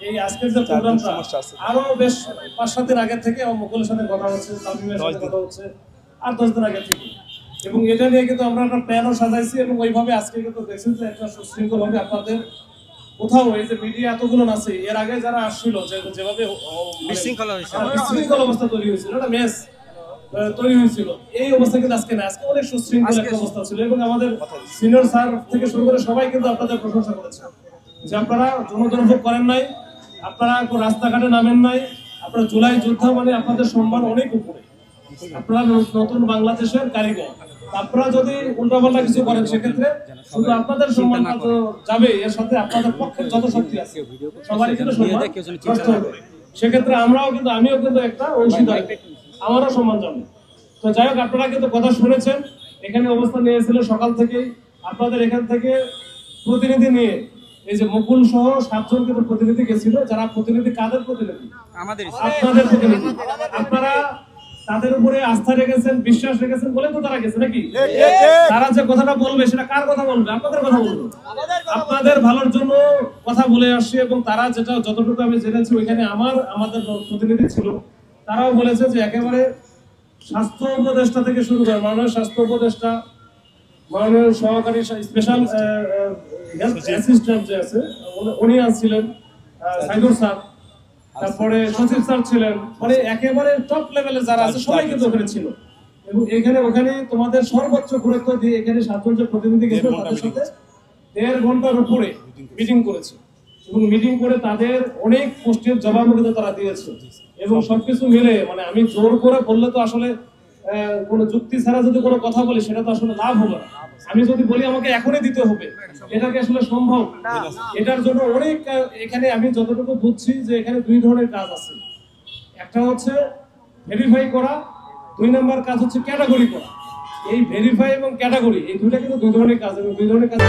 এই আজকের যে প্রোগ্রামটা আরো বেশ 5-7 দিন আগে থেকে আমার মুকুলের সাথে কথা হচ্ছে, তামিমের সাথে কথা হচ্ছে, আর 10 দিন আগে থেকে, এবং এটা নিয়ে কিন্তু আমরা একটা প্ল্যানও সাজাইছি এবং ওইভাবে আজকে কিন্তু দেখছেন যে একটা সুশৃঙ্খল ভাবে আপনাদের কোথাও এই যে মিডিয়া এতগুলো আছে, এর আগে যারা আসছিল যেভাবে বিশৃঙ্খল অবস্থা তৈরি হয়েছিল, একটা মেস তৈরি হয়েছিল, এই অবস্থা কিন্তু আজকে না, আজকে অনেক সুশৃঙ্খল একটা অবস্থা ছিল এবং আমাদের সিনিয়র স্যার থেকে শুরু করে সবাই কিন্তু আপনাদের প্রশংসা করেছে যে আপনারা জনদুর্ভোগ করেন নাই, আপনারা রাস্তাঘাটে নামেন নাই, আপনারা জুলাই যোদ্ধা, মানে আপনাদের সম্মান অনেক উপরে, আপনারা নতুন বাংলাদেশের কারিগর। আপনারা যদি উল্টাপাল্টা কিছু করেন সেক্ষেত্রে শুধু আপনাদের সম্মান যাবে, এর সাথে আপনাদের পক্ষে যত শক্তি আছে সবারই কিন্তু সম্মান নষ্ট হবে। সেক্ষেত্রে আমিও কিন্তু একটা অংশীদার, আমারও সম্মান যাবে। তো যাই হোক, আপনারা কিন্তু কথা শুনেছেন, এখানে অবস্থান নিয়েছিল সকাল থেকেই, আপনাদের এখান থেকে প্রতিনিধি নিয়ে এই যে মুকুল সহ 7 জন কিন্তু প্রতিনিধি গেছিল, যারা প্রতিনিধি কাদের প্রতিনিধি? আপনাদের প্রতিনিধি। আপনারা তাদের উপরে আস্থা রেখেছেন, বিশ্বাস রেখেছেন বলে তো তারা গেছে নাকি? তারা যে কথাটা বলবে সেটা কার কথা বলবে? আপনাদের কথা বলবে, আপনাদের ভালোর জন্য কথা বলে আসছে। এবং তারা যেটা যতটুকু আমি জেনেছি ওইখানে আমাদের প্রতিনিধি ছিল, তারাও বলেছে যে একেবারে স্বাস্থ্য উপদেষ্টা থেকে শুরু করে মাননীয় স্বাস্থ্য উপদেষ্টা, মাননীয় সহকারী স্পেশাল অ্যাসিস্ট্যান্ট যে আছে উনি আসছিলেন, সাইদুর স্যার, তারপরে সচিব স্যার ছিলেন, মানে একেবারে টপ লেভেলে যারা আছে সবাই কিন্তু ওখানে ছিল। এবং ওখানে তোমাদের সর্বোচ্চ গুরুত্ব দিয়ে এখানে 7 জন যে প্রতিনিধি গেছিল তাদের সাথে 1.5 ঘন্টার উপরে মিটিং করেছে এবং মিটিং করে তাদের অনেক প্রশ্নের জবাব কিন্তু তারা দিয়েছে। এবং সবকিছু মিলে মানে আমি জোর করে বললে তো আসলে কোনো যুক্তি ছাড়া যদি কোনো কথা বলি সেটা তো আসলে লাভ হবে না। আমি যদি বলি আমাকে এখনই দিতে হবে, এটা কি আসলে সম্ভব? এটার জন্য অনেক এখানে আমি যতটুকু বুঝছি যে এখানে 2 ধরনের কাজ আছে। একটা হচ্ছে ভেরিফাই করা, 2 নম্বর কাজ হচ্ছে ক্যাটাগরি করা। এই ভেরিফাই এবং ক্যাটাগরি এই দুটো কিন্তু 2 ধরনের কাজ, এবং 2 ধরনের কাজ